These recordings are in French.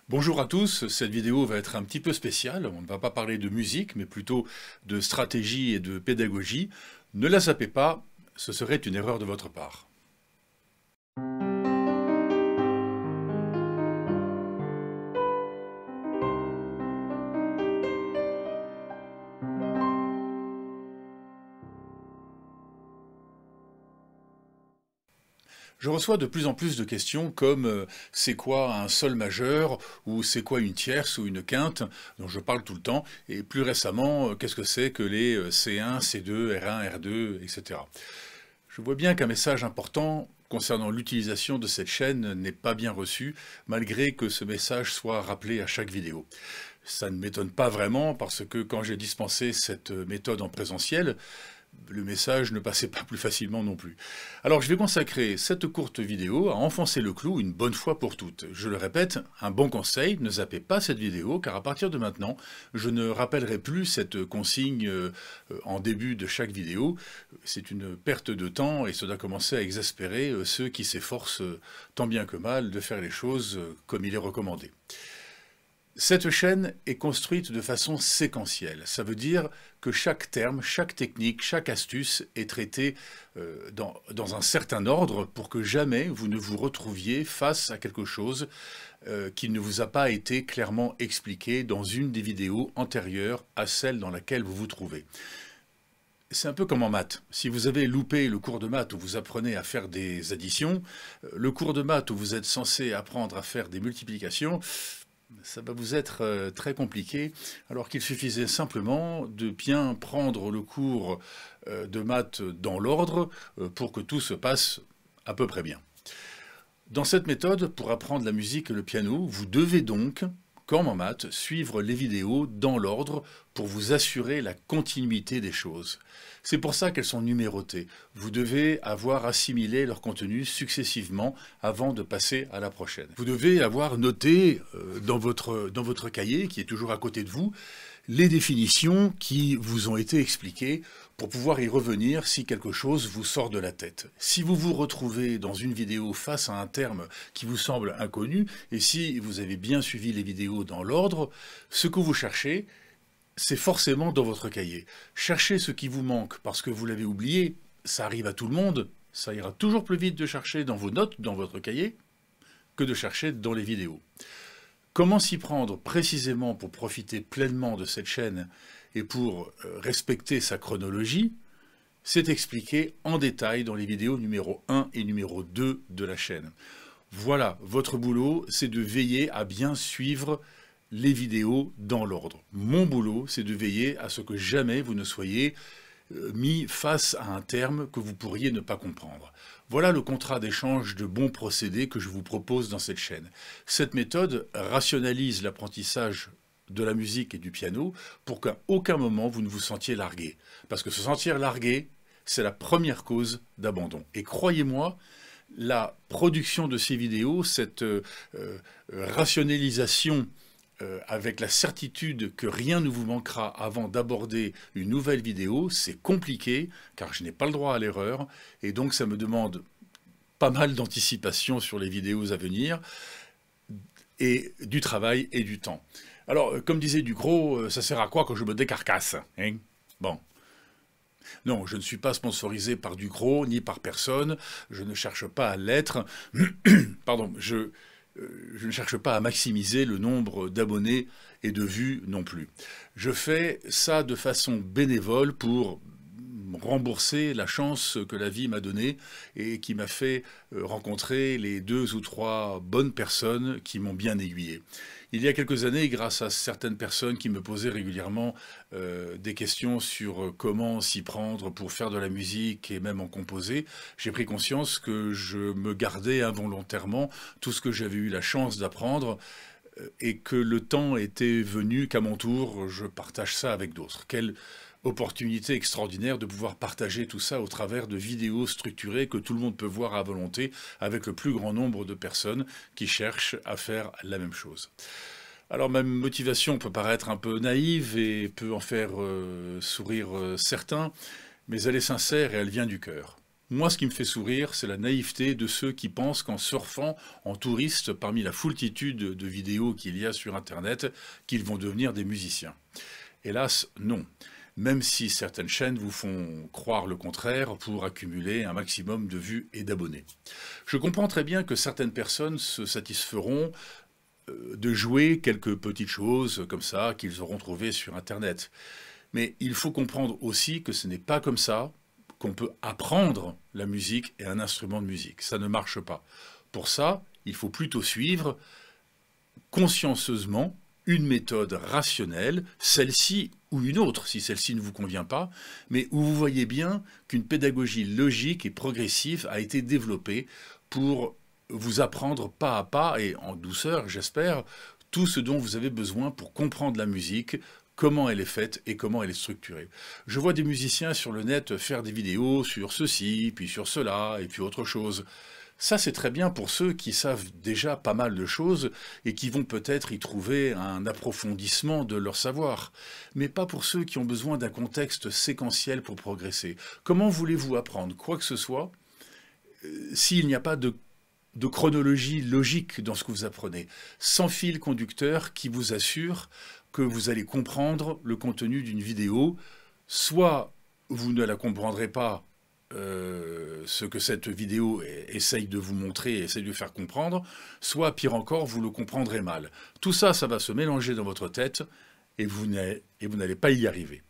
Bonjour à tous, cette vidéo va être un petit peu spéciale. On ne va pas parler de musique, mais plutôt de stratégie et de pédagogie. Ne la zappez pas, ce serait une erreur de votre part. Je reçois de plus en plus de questions comme c'est quoi un sol majeur ou c'est quoi une tierce ou une quinte dont je parle tout le temps et plus récemment qu'est-ce que c'est que les C1, C2, R1, R2, etc. Je vois bien qu'un message important concernant l'utilisation de cette chaîne n'est pas bien reçu malgré que ce message soit rappelé à chaque vidéo. Ça ne m'étonne pas vraiment parce que quand j'ai dispensé cette méthode en présentiel, le message ne passait pas plus facilement non plus. Alors je vais consacrer cette courte vidéo à enfoncer le clou une bonne fois pour toutes. Je le répète, un bon conseil, ne zappez pas cette vidéo car à partir de maintenant, je ne rappellerai plus cette consigne en début de chaque vidéo. C'est une perte de temps et cela commence à exaspérer ceux qui s'efforcent tant bien que mal de faire les choses comme il est recommandé. Cette chaîne est construite de façon séquentielle. Ça veut dire que chaque terme, chaque technique, chaque astuce est traitée dans un certain ordre pour que jamais vous ne vous retrouviez face à quelque chose qui ne vous a pas été clairement expliqué dans une des vidéos antérieures à celle dans laquelle vous vous trouvez. C'est un peu comme en maths. Si vous avez loupé le cours de maths où vous apprenez à faire des additions, le cours de maths où vous êtes censé apprendre à faire des multiplications, ça va vous être très compliqué, alors qu'il suffisait simplement de bien prendre le cours de maths dans l'ordre pour que tout se passe à peu près bien. Dans cette méthode, pour apprendre la musique et le piano, vous devez donc, comme en maths, suivre les vidéos dans l'ordre pour vous assurer la continuité des choses. C'est pour ça qu'elles sont numérotées. Vous devez avoir assimilé leur contenu successivement avant de passer à la prochaine. Vous devez avoir noté dans votre cahier, qui est toujours à côté de vous, les définitions qui vous ont été expliquées pour pouvoir y revenir si quelque chose vous sort de la tête. Si vous vous retrouvez dans une vidéo face à un terme qui vous semble inconnu, et si vous avez bien suivi les vidéos dans l'ordre, ce que vous cherchez, c'est forcément dans votre cahier. Cherchez ce qui vous manque parce que vous l'avez oublié, ça arrive à tout le monde, ça ira toujours plus vite de chercher dans vos notes, dans votre cahier, que de chercher dans les vidéos. Comment s'y prendre précisément pour profiter pleinement de cette chaîne et pour respecter sa chronologie, c'est expliqué en détail dans les vidéos numéro 1 et numéro 2 de la chaîne. Voilà, votre boulot, c'est de veiller à bien suivre les vidéos dans l'ordre. Mon boulot, c'est de veiller à ce que jamais vous ne soyez mis face à un terme que vous pourriez ne pas comprendre. Voilà le contrat d'échange de bons procédés que je vous propose dans cette chaîne. Cette méthode rationalise l'apprentissage de la musique et du piano pour qu'à aucun moment vous ne vous sentiez largué. Parce que se sentir largué, c'est la première cause d'abandon. Et croyez-moi, la production de ces vidéos, cette rationalisation avec la certitude que rien ne vous manquera avant d'aborder une nouvelle vidéo, c'est compliqué, car je n'ai pas le droit à l'erreur, et donc ça me demande pas mal d'anticipation sur les vidéos à venir, et du travail et du temps. Alors, comme disait Ducrot, ça sert à quoi quand je me décarcasse, hein? Bon. Non, je ne suis pas sponsorisé par Ducrot, ni par personne, je ne cherche pas à l'être. Pardon, je ne cherche pas à maximiser le nombre d'abonnés et de vues non plus. Je fais ça de façon bénévole pour rembourser la chance que la vie m'a donnée et qui m'a fait rencontrer les 2 ou 3 bonnes personnes qui m'ont bien aiguillé. Il y a quelques années, grâce à certaines personnes qui me posaient régulièrement des questions sur comment s'y prendre pour faire de la musique et même en composer, j'ai pris conscience que je me gardais involontairement tout ce que j'avais eu la chance d'apprendre et que le temps était venu qu'à mon tour, je partage ça avec d'autres. Quelle opportunité extraordinaire de pouvoir partager tout ça au travers de vidéos structurées que tout le monde peut voir à volonté avec le plus grand nombre de personnes qui cherchent à faire la même chose. Alors ma motivation peut paraître un peu naïve et peut en faire sourire certains, mais elle est sincère et elle vient du cœur. Moi, ce qui me fait sourire, c'est la naïveté de ceux qui pensent qu'en surfant en touriste parmi la foultitude de vidéos qu'il y a sur Internet, qu'ils vont devenir des musiciens. Hélas, non. Même si certaines chaînes vous font croire le contraire pour accumuler un maximum de vues et d'abonnés. Je comprends très bien que certaines personnes se satisferont de jouer quelques petites choses comme ça qu'ils auront trouvées sur Internet. Mais il faut comprendre aussi que ce n'est pas comme ça qu'on peut apprendre la musique et un instrument de musique. Ça ne marche pas. Pour ça, il faut plutôt suivre consciencieusement une méthode rationnelle, celle-ci ou une autre, si celle-ci ne vous convient pas, mais où vous voyez bien qu'une pédagogie logique et progressive a été développée pour vous apprendre pas à pas, et en douceur, j'espère, tout ce dont vous avez besoin pour comprendre la musique, comment elle est faite et comment elle est structurée. Je vois des musiciens sur le net faire des vidéos sur ceci, puis sur cela, et puis autre chose. Ça, c'est très bien pour ceux qui savent déjà pas mal de choses et qui vont peut-être y trouver un approfondissement de leur savoir. Mais pas pour ceux qui ont besoin d'un contexte séquentiel pour progresser. Comment voulez-vous apprendre quoi que ce soit s'il n'y a pas de chronologie logique dans ce que vous apprenez, sans fil conducteur qui vous assure que vous allez comprendre le contenu d'une vidéo, soit vous ne la comprendrez pas ce que cette vidéo essaye de vous montrer et essaye de faire comprendre, soit, pire encore, vous le comprendrez mal. Tout ça, ça va se mélanger dans votre tête et vous n'allez pas y arriver.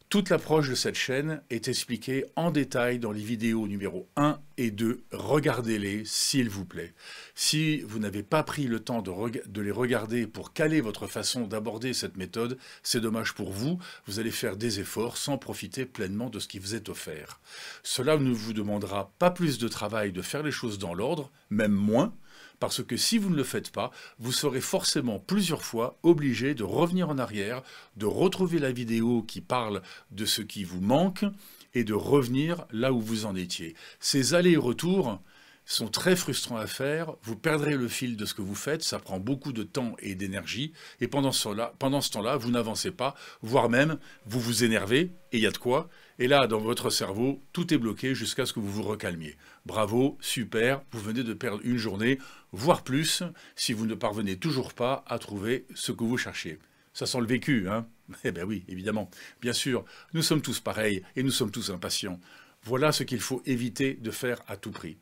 Toute l'approche de cette chaîne est expliquée en détail dans les vidéos numéro 1 et 2. Regardez-les, s'il vous plaît. Si vous n'avez pas pris le temps de les regarder pour caler votre façon d'aborder cette méthode, c'est dommage pour vous. Vous allez faire des efforts sans profiter pleinement de ce qui vous est offert. Cela ne vous demandera pas plus de travail de faire les choses dans l'ordre, même moins, parce que si vous ne le faites pas, vous serez forcément plusieurs fois obligé de revenir en arrière, de retrouver la vidéo qui parle de ce qui vous manque et de revenir là où vous en étiez. Ces allers-retours sont très frustrants à faire, vous perdrez le fil de ce que vous faites, ça prend beaucoup de temps et d'énergie, et pendant ce temps-là, vous n'avancez pas, voire même vous vous énervez, et il y a de quoi, et là, dans votre cerveau, tout est bloqué jusqu'à ce que vous vous recalmiez. Bravo, super, vous venez de perdre une journée, voire plus, si vous ne parvenez toujours pas à trouver ce que vous cherchez. Ça sent le vécu, hein? Eh bien oui, évidemment. Bien sûr, nous sommes tous pareils, et nous sommes tous impatients. Voilà ce qu'il faut éviter de faire à tout prix.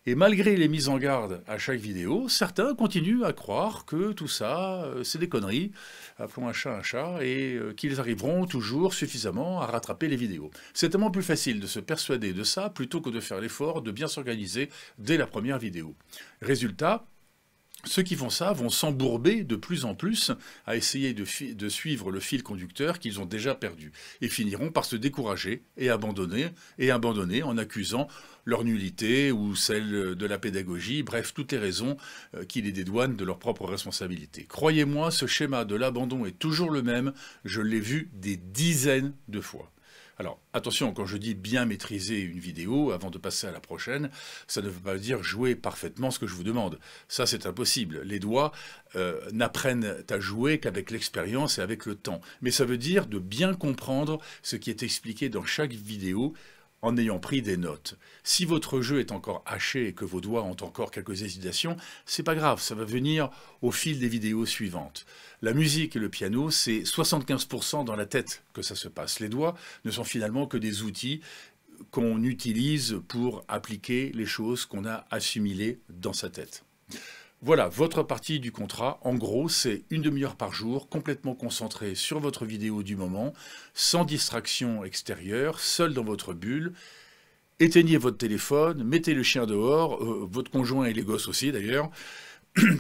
Et malgré les mises en garde à chaque vidéo, certains continuent à croire que tout ça, c'est des conneries, appelons un chat, et qu'ils arriveront toujours suffisamment à rattraper les vidéos. C'est tellement plus facile de se persuader de ça plutôt que de faire l'effort de bien s'organiser dès la première vidéo. Résultat, ceux qui font ça vont s'embourber de plus en plus à essayer de suivre le fil conducteur qu'ils ont déjà perdu et finiront par se décourager et abandonner en accusant leur nullité ou celle de la pédagogie, bref, toutes les raisons qui les dédouanent de leur propre responsabilité. Croyez-moi, ce schéma de l'abandon est toujours le même, je l'ai vu des dizaines de fois. Alors, attention, quand je dis bien maîtriser une vidéo avant de passer à la prochaine, ça ne veut pas dire jouer parfaitement ce que je vous demande. Ça, c'est impossible. Les doigts n'apprennent à jouer qu'avec l'expérience et avec le temps. Mais ça veut dire de bien comprendre ce qui est expliqué dans chaque vidéo en ayant pris des notes. Si votre jeu est encore haché et que vos doigts ont encore quelques hésitations, c'est pas grave, ça va venir au fil des vidéos suivantes. La musique et le piano, c'est 75% dans la tête que ça se passe. Les doigts ne sont finalement que des outils qu'on utilise pour appliquer les choses qu'on a assimilées dans sa tête. Voilà, votre partie du contrat, en gros, c'est une demi-heure par jour, complètement concentré sur votre vidéo du moment, sans distraction extérieure, seul dans votre bulle. Éteignez votre téléphone, mettez le chien dehors, votre conjoint et les gosses aussi d'ailleurs,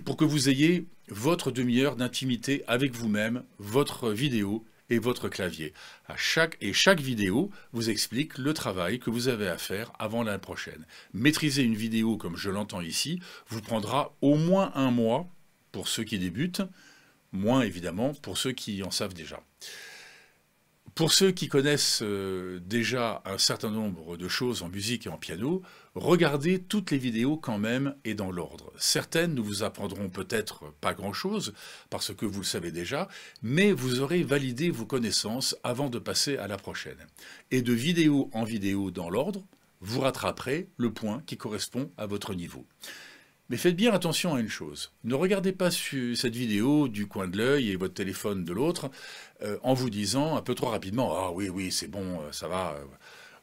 pour que vous ayez votre demi-heure d'intimité avec vous-même, votre vidéo et votre clavier. Chaque vidéo vous explique le travail que vous avez à faire avant la prochaine. Maîtriser une vidéo comme je l'entends ici vous prendra au moins un mois pour ceux qui débutent, moins évidemment pour ceux qui en savent déjà. Pour ceux qui connaissent déjà un certain nombre de choses en musique et en piano, regardez toutes les vidéos quand même et dans l'ordre. Certaines ne vous apprendront peut-être pas grand-chose, parce que vous le savez déjà, mais vous aurez validé vos connaissances avant de passer à la prochaine. Et de vidéo en vidéo dans l'ordre, vous rattraperez le point qui correspond à votre niveau. Mais faites bien attention à une chose. Ne regardez pas cette vidéo du coin de l'œil et votre téléphone de l'autre en vous disant un peu trop rapidement « Ah oui, oui, c'est bon, ça va,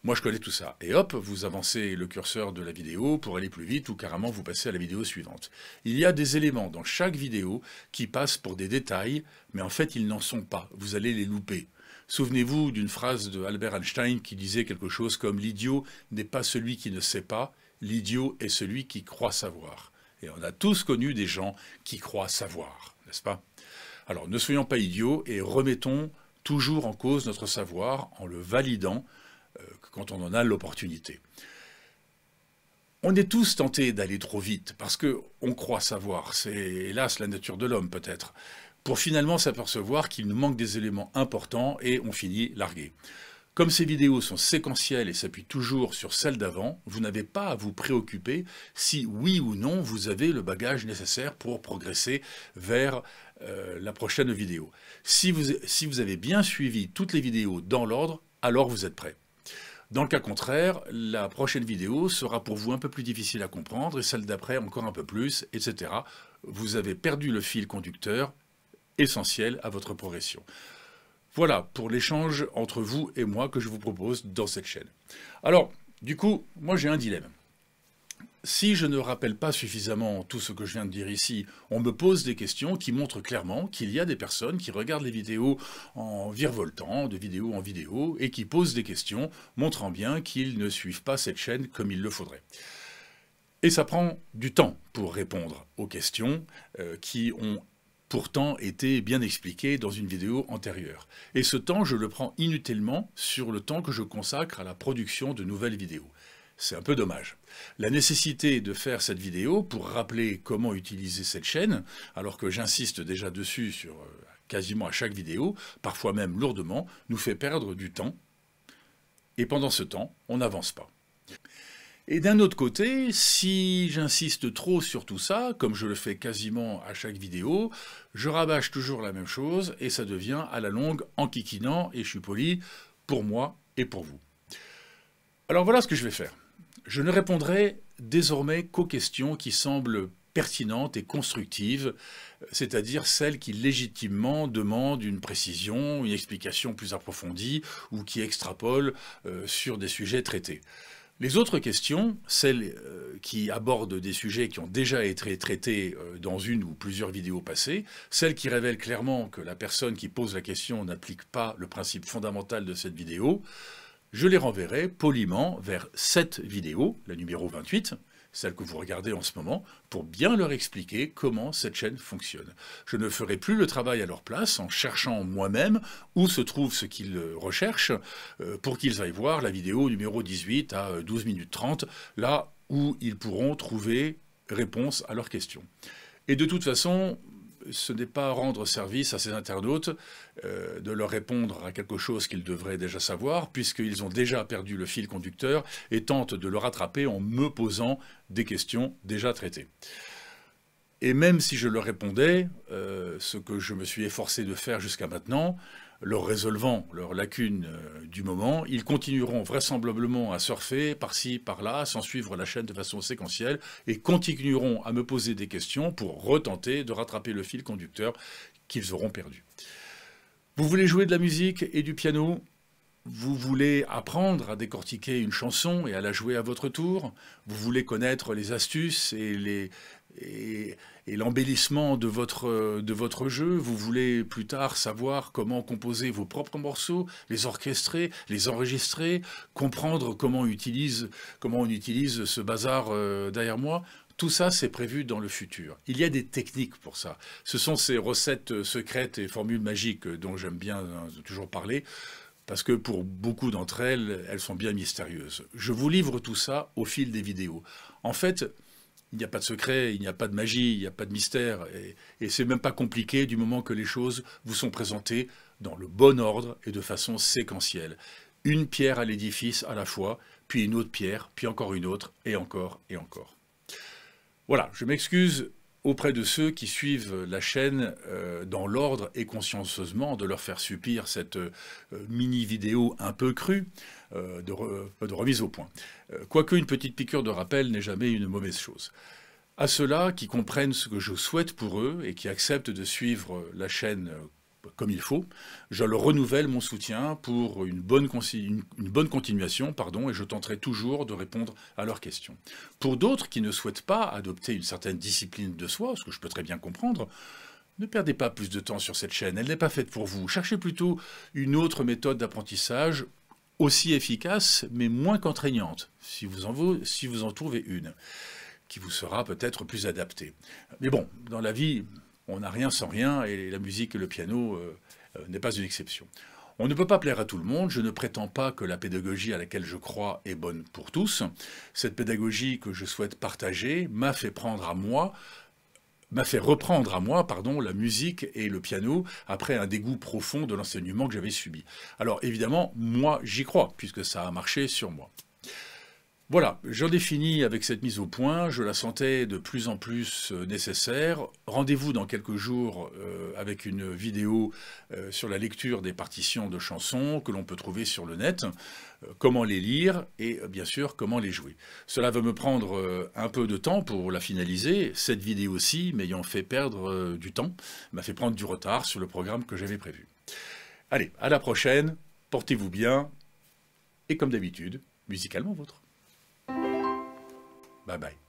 moi je connais tout ça ». Et hop, vous avancez le curseur de la vidéo pour aller plus vite ou carrément vous passez à la vidéo suivante. Il y a des éléments dans chaque vidéo qui passent pour des détails, mais en fait ils n'en sont pas. Vous allez les louper. Souvenez-vous d'une phrase de Albert Einstein qui disait quelque chose comme « L'idiot n'est pas celui qui ne sait pas, l'idiot est celui qui croit savoir ». Et on a tous connu des gens qui croient savoir, n'est-ce pas? Alors ne soyons pas idiots et remettons toujours en cause notre savoir en le validant quand on en a l'opportunité. On est tous tentés d'aller trop vite parce qu'on croit savoir, c'est hélas la nature de l'homme peut-être, pour finalement s'apercevoir qu'il nous manque des éléments importants et on finit largué. Comme ces vidéos sont séquentielles et s'appuient toujours sur celles d'avant, vous n'avez pas à vous préoccuper si oui ou non vous avez le bagage nécessaire pour progresser vers la prochaine vidéo. Si vous avez bien suivi toutes les vidéos dans l'ordre, alors vous êtes prêt. Dans le cas contraire, la prochaine vidéo sera pour vous un peu plus difficile à comprendre et celle d'après encore un peu plus, etc. Vous avez perdu le fil conducteur essentiel à votre progression. Voilà pour l'échange entre vous et moi que je vous propose dans cette chaîne. Alors, du coup, moi j'ai un dilemme. Si je ne rappelle pas suffisamment tout ce que je viens de dire ici, on me pose des questions qui montrent clairement qu'il y a des personnes qui regardent les vidéos en virevoltant, de vidéo en vidéo, et qui posent des questions montrant bien qu'ils ne suivent pas cette chaîne comme il le faudrait. Et ça prend du temps pour répondre aux questions qui ont pourtant été bien expliqué dans une vidéo antérieure. Et ce temps, je le prends inutilement sur le temps que je consacre à la production de nouvelles vidéos. C'est un peu dommage. La nécessité de faire cette vidéo pour rappeler comment utiliser cette chaîne, alors que j'insiste déjà dessus sur quasiment à chaque vidéo, parfois même lourdement, nous fait perdre du temps. Et pendant ce temps, on n'avance pas. Et d'un autre côté, si j'insiste trop sur tout ça, comme je le fais quasiment à chaque vidéo, je rabâche toujours la même chose et ça devient à la longue enquiquinant, et je suis poli, pour moi et pour vous. Alors voilà ce que je vais faire. Je ne répondrai désormais qu'aux questions qui semblent pertinentes et constructives, c'est-à-dire celles qui légitimement demandent une précision, une explication plus approfondie ou qui extrapolent sur des sujets traités. Les autres questions, celles qui abordent des sujets qui ont déjà été traités dans une ou plusieurs vidéos passées, celles qui révèlent clairement que la personne qui pose la question n'applique pas le principe fondamental de cette vidéo, je les renverrai poliment vers cette vidéo, la numéro 28, celle que vous regardez en ce moment, pour bien leur expliquer comment cette chaîne fonctionne. Je ne ferai plus le travail à leur place en cherchant moi-même où se trouve ce qu'ils recherchent pour qu'ils aillent voir la vidéo numéro 18 à 12 minutes 30, là où ils pourront trouver réponse à leurs questions. Et de toute façon, ce n'est pas rendre service à ces internautes de leur répondre à quelque chose qu'ils devraient déjà savoir, puisqu'ils ont déjà perdu le fil conducteur et tentent de le rattraper en me posant des questions déjà traitées. Et même si je leur répondais, ce que je me suis efforcé de faire jusqu'à maintenant, leur résolvant leurs lacunes du moment, ils continueront vraisemblablement à surfer par-ci, par-là, sans suivre la chaîne de façon séquentielle, et continueront à me poser des questions pour retenter de rattraper le fil conducteur qu'ils auront perdu. Vous voulez jouer de la musique et du piano ? Vous voulez apprendre à décortiquer une chanson et à la jouer à votre tour? Vous voulez connaître les astuces et l'embellissement de votre jeu? Vous voulez plus tard savoir comment composer vos propres morceaux, les orchestrer, les enregistrer, comprendre comment on utilise ce bazar derrière moi? Tout ça, c'est prévu dans le futur. Il y a des techniques pour ça. Ce sont ces recettes secrètes et formules magiques dont j'aime bien toujours parler, parce que pour beaucoup d'entre elles, elles sont bien mystérieuses. Je vous livre tout ça au fil des vidéos. En fait, il n'y a pas de secret, il n'y a pas de magie, il n'y a pas de mystère, et c'est même pas compliqué du moment que les choses vous sont présentées dans le bon ordre et de façon séquentielle. Une pierre à l'édifice à la fois, puis une autre pierre, puis encore une autre, et encore et encore. Voilà, je m'excuse auprès de ceux qui suivent la chaîne dans l'ordre et consciencieusement de leur faire subir cette mini-vidéo un peu crue de remise au point. Quoique une petite piqûre de rappel n'est jamais une mauvaise chose. À ceux-là qui comprennent ce que je souhaite pour eux et qui acceptent de suivre la chaîne comme il faut, je leur renouvelle mon soutien pour une bonne continuation, et je tenterai toujours de répondre à leurs questions. Pour d'autres qui ne souhaitent pas adopter une certaine discipline de soi, ce que je peux très bien comprendre, ne perdez pas plus de temps sur cette chaîne, elle n'est pas faite pour vous. Cherchez plutôt une autre méthode d'apprentissage aussi efficace, mais moins contraignante, si vous en trouvez une, qui vous sera peut-être plus adaptée. Mais bon, dans la vie, on n'a rien sans rien, et la musique et le piano n'est pas une exception. On ne peut pas plaire à tout le monde, je ne prétends pas que la pédagogie à laquelle je crois est bonne pour tous. Cette pédagogie que je souhaite partager m'a fait reprendre à moi, la musique et le piano après un dégoût profond de l'enseignement que j'avais subi. Alors évidemment, moi j'y crois, puisque ça a marché sur moi. Voilà, j'en ai fini avec cette mise au point, je la sentais de plus en plus nécessaire. Rendez-vous dans quelques jours avec une vidéo sur la lecture des partitions de chansons que l'on peut trouver sur le net, comment les lire et bien sûr comment les jouer. Cela va me prendre un peu de temps pour la finaliser, cette vidéo-ci m'ayant fait perdre du temps, m'a fait prendre du retard sur le programme que j'avais prévu. Allez, à la prochaine, portez-vous bien et comme d'habitude, musicalement vôtre. Bye bye.